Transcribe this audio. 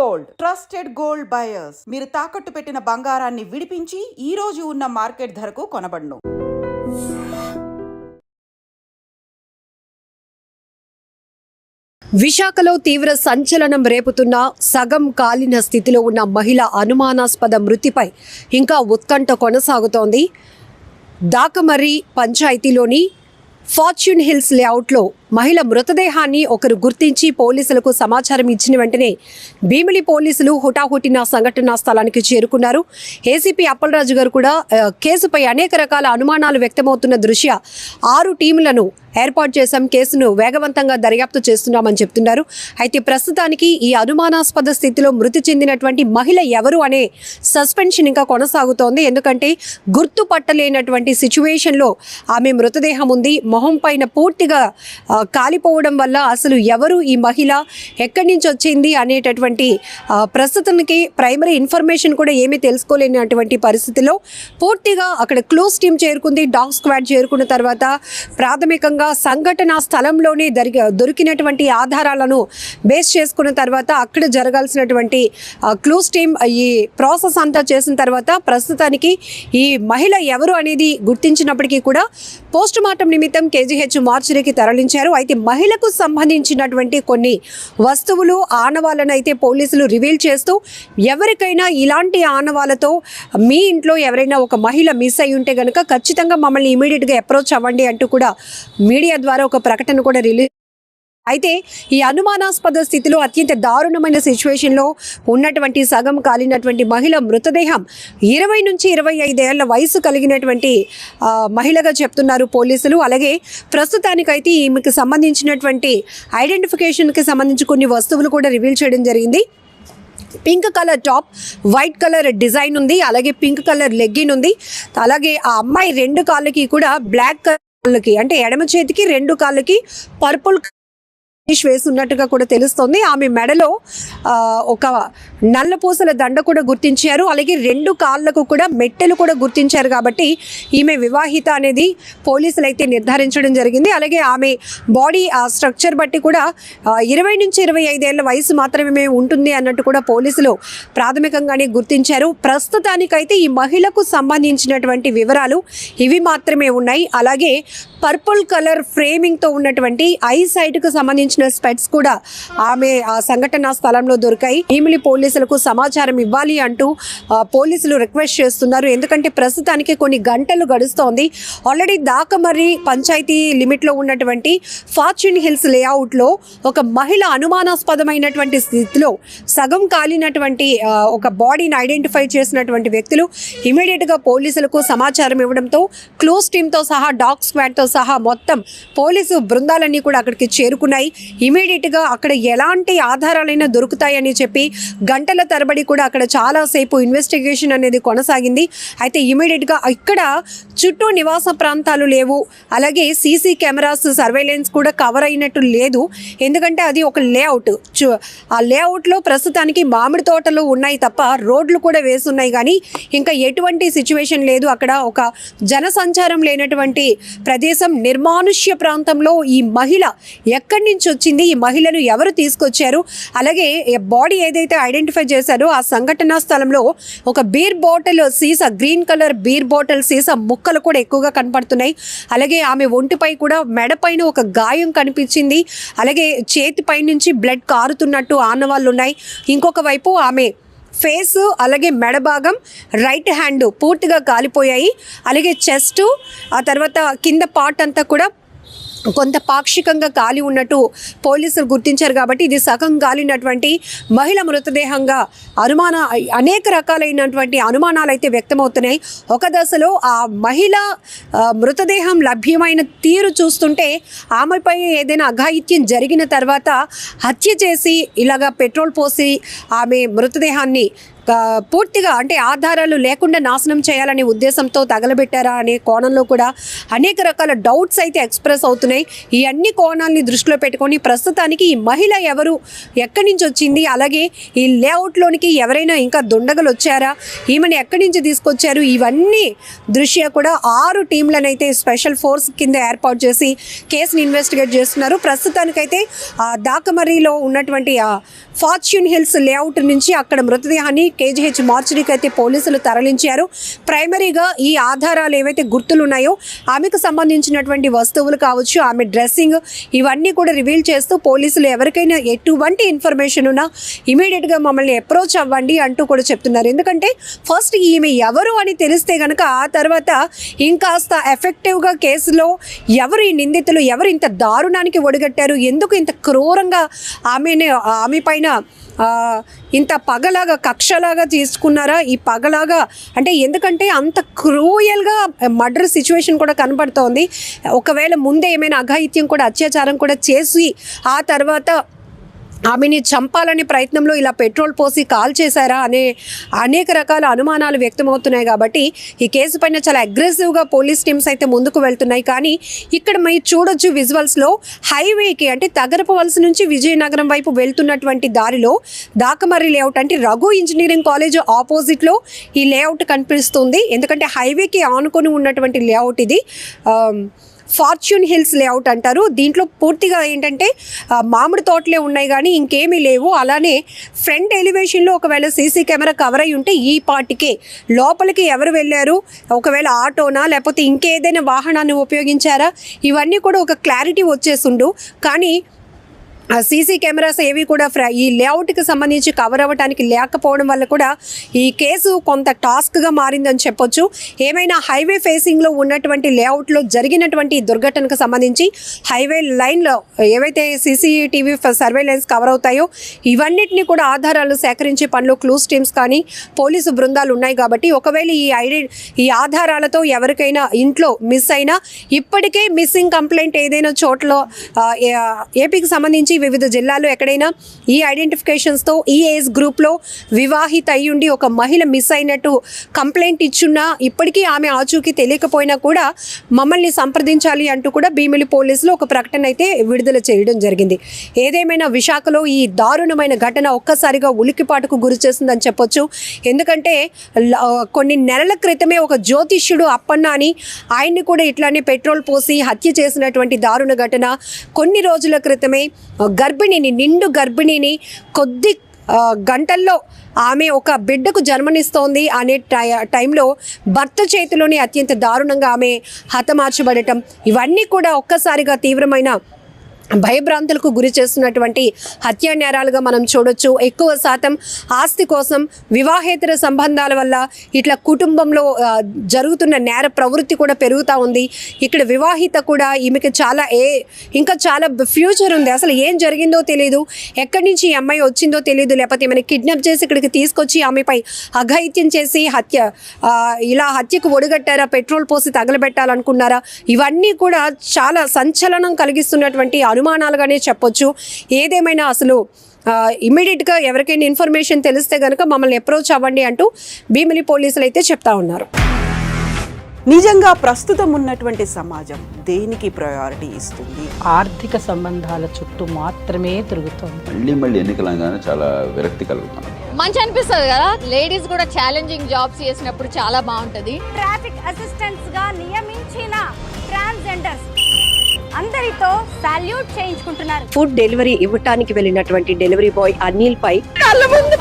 Gold trusted gold buyers మీరు తాకట్టు పెట్టిన బంగారాన్ని విడిపించి ఈ రోజు ఉన్న మార్కెట్ ధరకు కొనబడును. విశాఖలో తీవ్ర సంచలనం రేపుతున్న సగం కాలిన స్థితిలో ఉన్న మహిళ అనుమానాస్పద మృతిపై ఇంకా ఉత్కంఠ కొనసాగుతోంది. దాకమర్రి పంచాయతీలోని ఫార్చ్యూన్ హిల్స్ లేఅవుట్లో మహిళ మృతదేహాన్ని ఒకరు గుర్తించి పోలీసులకు సమాచారం ఇచ్చిన వెంటనే భీమిలి పోలీసులు హుటాహుటిన సంఘటనా స్థలానికి చేరుకున్నారు. ఏసీపీ అప్పలరాజు గారు కూడా కేసుపై అనేక రకాల అనుమానాలు వ్యక్తమవుతున్న దృష్ట్యా 6 టీములను ఏర్పాటు చేశాం, కేసును వేగవంతంగా దర్యాప్తు చేస్తున్నామని చెప్తున్నారు. అయితే ప్రస్తుతానికి ఈ అనుమానాస్పద స్థితిలో మృతి చెందినటువంటి మహిళ ఎవరు అనే సస్పెన్షన్ ఇంకా కొనసాగుతోంది. ఎందుకంటే గుర్తుపట్టలేనటువంటి సిచ్యువేషన్లో ఆమె మృతదేహం ఉంది. మొహం పైన పూర్తిగా కాలిపోవడం వల్ల అసలు ఎవరు ఈ మహిళ, ఎక్కడి నుంచి వచ్చింది అనేటటువంటి ప్రస్తుతానికి ప్రైమరీ ఇన్ఫర్మేషన్ కూడా ఏమీ తెలుసుకోలేనటువంటి పరిస్థితిలో పూర్తిగా అక్కడ క్లోజ్ టీమ్ చేరుకుంది. డాగ్ స్క్వాడ్ చేరుకున్న తర్వాత ప్రాథమికంగా సంఘటన స్థలంలోనే దొరికినటువంటి ఆధారాలను బేస్ చేసుకున్న తర్వాత అక్కడ జరగాల్సినటువంటి క్లోజ్ టీమ్ ఈ ప్రాసెస్ అంతా చేసిన తర్వాత ప్రస్తుతానికి ఈ మహిళ ఎవరు అనేది గుర్తించినప్పటికీ కూడా పోస్ట్ మార్టం నిమిత్తం కేజీహెచ్ మార్చురీకి తరలించారు. అయితే మహిళకు సంబంధించినటువంటి కొన్ని వస్తువులు, ఆనవాళ్ళను అయితే పోలీసులు రివీల్ చేస్తూ ఎవరికైనా ఇలాంటి ఆనవాళ్ళతో మీ ఇంట్లో ఎవరైనా ఒక మహిళ మిస్ అయి ఉంటే కనుక ఖచ్చితంగా మమ్మల్ని ఇమీడియట్గా అప్రోచ్ అవ్వండి అంటూ కూడా మీడియా ద్వారా ఒక ప్రకటన కూడా రిలీజ్. అయితే ఈ అనుమానాస్పద స్థితిలో అత్యంత దారుణమైన సిచ్యువేషన్లో ఉన్నటువంటి సగం కాలినటువంటి మహిళ మృతదేహం 20 నుంచి 25 ఏళ్ల వయసు కలిగినటువంటి మహిళగా చెప్తున్నారు పోలీసులు. అలాగే ప్రస్తుతానికైతే ఈమెకు సంబంధించినటువంటి ఐడెంటిఫికేషన్కి సంబంధించి కొన్ని వస్తువులు కూడా రివీల్ చేయడం జరిగింది. Pink colour top, white colour design ఉంది, అలాగే పింక్ కలర్ లెగ్గిన్ ఉంది. అలాగే ఆ అమ్మాయి 2 కాళ్ళకి కూడా బ్లాక్ కలర్కి, అంటే ఎడమ చేతికి 2 కాళ్ళకి పర్పుల్ వేస్తున్నట్టుగా కూడా తెలుస్తోంది. ఆమె మెడలో ఒక నల్ల పూసల దండ కూడా గుర్తించారు. అలాగే 2 కాళ్ళకు కూడా మెట్టెలు కూడా గుర్తించారు. కాబట్టి ఈమె వివాహిత అనేది పోలీసులు అయితే నిర్ధారించడం జరిగింది. అలాగే ఆమె బాడీ ఆ స్ట్రక్చర్ బట్టి కూడా 20 నుంచి 25 ఏళ్ల వయసు మాత్రమే ఉంటుంది అన్నట్టు కూడా పోలీసులు ప్రాథమికంగానే గుర్తించారు. ప్రస్తుతానికైతే ఈ మహిళకు సంబంధించినటువంటి వివరాలు ఇవి మాత్రమే ఉన్నాయి. అలాగే పర్పుల్ కలర్ ఫ్రేమింగ్తో ఉన్నటువంటి ఐ సైట్కు సంబంధించిన స్పెట్స్ కూడా ఆమె ఆ సంఘటనా స్థలంలో దొరికాయి. భీమిలి పోలీసులకు సమాచారం ఇవ్వాలి అంటూ పోలీసులు రిక్వెస్ట్ చేస్తున్నారు. ఎందుకంటే ప్రస్తుతానికి కొన్ని గంటలు గడుస్తోంది. ఆల్రెడీ దాకమర్రి పంచాయతీ లిమిట్లో ఉన్నటువంటి ఫార్చ్యూన్ హిల్స్ లేఅవుట్లో ఒక మహిళ అనుమానాస్పదమైనటువంటి స్థితిలో సగం కాలినటువంటి ఒక బాడీని ఐడెంటిఫై చేసినటువంటి వ్యక్తులు ఇమీడియట్గా పోలీసులకు సమాచారం ఇవ్వడంతో క్లోజ్ టీమ్తో సహా డాగ్ స్క్వాడ్తో సహా మొత్తం పోలీసు బృందాలన్నీ కూడా అక్కడికి చేరుకున్నాయి. ఇమీడియట్గా అక్కడ ఎలాంటి ఆధారాలైనా దొరుకుతాయని చెప్పి గంటల తరబడి కూడా అక్కడ చాలాసేపు ఇన్వెస్టిగేషన్ అనేది కొనసాగింది. అయితే ఇమీడియట్గా ఇక్కడ చుట్టూ నివాస ప్రాంతాలు లేవు, అలాగే సీసీ కెమెరాస్ సర్వేలెన్స్ కూడా కవర్ అయినట్టు లేదు. ఎందుకంటే అది ఒక లేఅవుట్. ఆ లేఅవుట్లో ప్రస్తుతానికి మామిడి తోటలు ఉన్నాయి తప్ప రోడ్లు కూడా వేసున్నాయి, కానీ ఇంకా ఎటువంటి సిచ్యువేషన్ లేదు. అక్కడ ఒక జనసంచారం లేనటువంటి ప్రదేశం, నిర్మానుష్య ప్రాంతంలో ఈ మహిళ ఎక్కడి నుంచి వచ్చింది, ఈ మహిళను ఎవరు తీసుకొచ్చారు, అలాగే బాడీ ఏదైతే ఐడెంటిఫై చేశారో ఆ సంఘటనా స్థలంలో ఒక బీర్ బాటిల్ సీసా, గ్రీన్ కలర్ బీర్ బాటిల్ సీసా ముక్కలు కూడా ఎక్కువగా కనపడుతున్నాయి. అలాగే ఆమె ఒంటిపై కూడా మెడపైన ఒక గాయం కనిపించింది. అలాగే చేతిపై నుంచి బ్లడ్ కారుతున్నట్టు ఆనవాళ్ళు ఉన్నాయి. ఇంకొక వైపు ఆమె ఫేసు, అలాగే మెడ భాగం, రైట్ హ్యాండ్ పూర్తిగా కాలిపోయాయి. అలాగే చెస్టు, ఆ తర్వాత కింద పార్ట్ అంతా కూడా కొంత పాక్షికంగా కాలి ఉన్నట్టు పోలీసులు గుర్తించారు. కాబట్టి ఇది సగం కాలినటువంటి మహిళ మృతదేహంగా అనేక రకాలైనటువంటి అనుమానాలు అయితే వ్యక్తమవుతున్నాయి. ఒక దశలో ఆ మహిళ మృతదేహం లభ్యమైన తీరు చూస్తుంటే ఆమెపై ఏదైనా అఘాయిత్యం జరిగిన తర్వాత హత్య చేసి ఇలాగా పెట్రోల్ పోసి ఆమె మృతదేహాన్ని పూర్తిగా అంటే ఆధారాలు లేకుండా నాశనం చేయాలనే ఉద్దేశంతో తగలబెట్టారా అనే కోణంలో కూడా అనేక రకాల డౌట్స్ అయితే ఎక్స్ప్రెస్ అవుతున్నాయి. ఈ అన్ని కోణాలని దృష్టిలో పెట్టుకొని ప్రస్తుతానికి ఈ మహిళ ఎవరు, ఎక్కడి నుంచి వచ్చింది, అలాగే ఈ లేఅవుట్లోనికి ఎవరైనా ఇంకా దుండగలు వచ్చారా, ఈమెను ఎక్కడి నుంచి తీసుకొచ్చారు, ఇవన్నీ దృష్ట్యా కూడా 6 టీంలను అయితే స్పెషల్ ఫోర్స్ కింద ఏర్పాటు చేసి కేసుని ఇన్వెస్టిగేట్ చేస్తున్నారు. ప్రస్తుతానికైతే దాకమర్రిలో ఉన్నటువంటి ఫార్చ్యూన్ హిల్స్ లేఅవుట్ నుంచి అక్కడ మృతదేహాన్ని కేజీహెచ్ మార్చురీకి అయితే పోలీసులు తరలించారు. ప్రైమరీగా ఈ ఆధారాలు ఏవైతే గుర్తులు ఉన్నాయో ఆమెకు సంబంధించినటువంటి వస్తువులు కావచ్చు, ఆమె డ్రెస్సింగ్, ఇవన్నీ కూడా రివీల్ చేస్తూ పోలీసులు ఎవరికైనా ఎటువంటి ఇన్ఫర్మేషన్ ఉన్నా ఇమీడియట్గా మమ్మల్ని అప్రోచ్ అవ్వండి అంటూ కూడా చెప్తున్నారు. ఎందుకంటే ఫస్ట్ ఈమె ఎవరు అని తెలిస్తే కనుక ఆ తర్వాత ఇంకాస్త ఎఫెక్టివ్గా కేసులో ఎవరు ఈ నిందితులు, ఎవరు ఇంత దారుణానికి ఒడిగట్టారు, ఎందుకు ఇంత క్రూరంగా ఆమె పైన ఇంత పగలాగా కక్షలాగా తీసుకున్నారా, ఈ పగలాగా అంటే ఎందుకంటే అంత క్రూయల్గా మర్డర్ సిచ్యువేషన్ కూడా కనబడుతోంది. ఒకవేళ ముందే ఏమైనా అఘాయిత్యం కూడా, అత్యాచారం కూడా చేసి ఆ తర్వాత ఆమెని చంపాలనే ప్రయత్నంలో ఇలా పెట్రోల్ పోసి కాల్ చేశారా అనే అనేక రకాల అనుమానాలు వ్యక్తమవుతున్నాయి. కాబట్టి ఈ కేసు పైన చాలా అగ్రెసివ్గా పోలీస్ టీమ్స్ అయితే ముందుకు వెళ్తున్నాయి. కానీ ఇక్కడ మీరు చూడొచ్చు విజువల్స్లో హైవేకి అంటే తగరపవలస నుంచి విజయనగరం వైపు వెళ్తున్నటువంటి దారిలో దాకమర్రి లేఅవుట్ అంటే రఘు ఇంజనీరింగ్ కాలేజ్ ఆపోజిట్లో ఈ లేఅవుట్ కనిపిస్తుంది. ఎందుకంటే హైవేకి ఆనుకొని ఉన్నటువంటి లేఅవుట్ ఇది. ఫార్చ్యూన్ హిల్స్ లేఅవుట్ అంటారు. దీంట్లో పూర్తిగా ఏంటంటే మామిడి తోటలే ఉన్నాయి కానీ ఇంకేమీ లేవు. అలానే ఫ్రంట్ ఎలివేషన్లో ఒకవేళ సీసీ కెమెరా కవర్ అయి ఉంటే ఈ పార్టీకే లోపలికి ఎవరు వెళ్ళారు, ఒకవేళ ఆటోనా లేకపోతే ఇంకేదైనా వాహనాన్ని ఉపయోగించారా, ఇవన్నీ కూడా ఒక క్లారిటీ వచ్చేసిండు. కానీ సీసీ కెమెరాస్ ఏవి కూడా ఈ లేఅవుట్కి సంబంధించి కవర్ అవ్వడానికి లేకపోవడం వల్ల కూడా ఈ కేసు కొంత టాస్క్గా మారిందని చెప్పొచ్చు. ఏమైనా హైవే ఫేసింగ్లో ఉన్నటువంటి లేఅవుట్లో జరిగినటువంటి దుర్ఘటనకు సంబంధించి హైవే లైన్లో ఏవైతే సీసీటీవీ సర్వేలెన్స్ కవర్ అవుతాయో ఇవన్నిటిని కూడా ఆధారాలు సేకరించే పనిలో క్లూస్ టీమ్స్ కానీ పోలీసు బృందాలు ఉన్నాయి. కాబట్టి ఒకవేళ ఈ ఆధారాలతో ఎవరికైనా ఇంట్లో మిస్ అయినా, ఇప్పటికే మిస్సింగ్ కంప్లైంట్ ఏదైనా చోట్ల ఏపీకి సంబంధించి వివిధ జిల్లాల్లో ఎక్కడైనా ఈ ఐడెంటిఫికేషన్స్తో ఈ ఏజ్ గ్రూప్లో వివాహిత అయ్యుండి ఒక మహిళ మిస్ అయినట్టు కంప్లైంట్ ఇచ్చున్నా ఇప్పటికీ ఆమె ఆచూకీ తెలియకపోయినా కూడా మమ్మల్ని సంప్రదించాలి అంటూ కూడా భీమిలి పోలీసులు ఒక ప్రకటన అయితే విడుదల చేయడం జరిగింది. ఏదేమైనా విశాఖలో ఈ దారుణమైన ఘటన ఒక్కసారిగా ఉలికిపాటుకు గురి చేస్తుందని చెప్పొచ్చు. ఎందుకంటే కొన్ని నెలల క్రితమే ఒక జ్యోతిష్యుడు అప్పన్న అని ఆయన్ని కూడా ఇట్లానే పెట్రోల్ పోసి హత్య చేసినటువంటి దారుణ ఘటన. కొన్ని రోజుల క్రితమే నిండు గర్భిణిని కొద్ది గంటల్లో ఆమె ఒక బిడ్డకు జన్మనిస్తోంది అనే టైంలో భర్త చేతిలోని అత్యంత దారుణంగా ఆమె హతమార్చబడటం, ఇవన్నీ కూడా ఒక్కసారిగా తీవ్రమైన భయభ్రాంతులకు గురి చేస్తున్నటువంటి హత్యా నేరాలుగా మనం చూడొచ్చు. ఎక్కువ శాతం ఆస్తి కోసం, వివాహేతర సంబంధాల వల్ల ఇట్లా కుటుంబంలో జరుగుతున్న నేర ప్రవృత్తి కూడా పెరుగుతూ ఉంది. ఇక్కడ వివాహిత కూడా ఈమెకి ఇంకా చాలా ఫ్యూచర్ ఉంది. అసలు ఏం జరిగిందో తెలియదు, ఎక్కడి నుంచి ఈ అమ్మాయి వచ్చిందో తెలియదు, లేకపోతే ఏమైనా కిడ్నాప్ చేసి ఇక్కడికి తీసుకొచ్చి ఆమెపై అఘాయిత్యం చేసి ఇలా హత్యకు ఒడిగట్టారా, పెట్రోల్ పోసి తగలబెట్టాలనుకున్నారా, ఇవన్నీ కూడా చాలా సంచలనం కలిగిస్తున్నటువంటి అనుమానాలుగానే చెప్పొచ్చు. ఏదేమైనా అసలు ఇమ్మీడియట్గా ఎవరికైనా ఇన్ఫర్మేషన్ తెలిస్తే కనుక మమ్మల్ని అప్రోచ్ అవ్వండి అంటూ భీమిలి పోలీసులు అయితే చెప్తా ఉన్నారు. నిజంగా ప్రస్తుతం ఉన్నటువంటి సమాజం దేనికి ప్రయారిటీ ఇస్తుంది? ఆర్థిక సంబంధాల చుట్టూ మాత్రమే తిరుగుతుంది. మళ్ళీ ఎన్నికలంగానే చాలా విరక్తి కలుగుతున్నాం. మంచి అనిపిస్తుంది కదా, లేడీస్ కూడా ఛాలెంజింగ్ జాబ్స్ చేసినప్పుడు చాలా బాగుంటది. ట్రాఫిక్ అసిస్టెంట్స్ గా నియమించిన ట్రాన్స్జెండర్స్ అందరితో సాల్యూట్ చేయించుకుంటున్నారు. ఫుడ్ డెలివరీ ఇవ్వటానికి వెళ్ళినటువంటి డెలివరీ బాయ్ అనిల్ పై కళ్ళ ముందు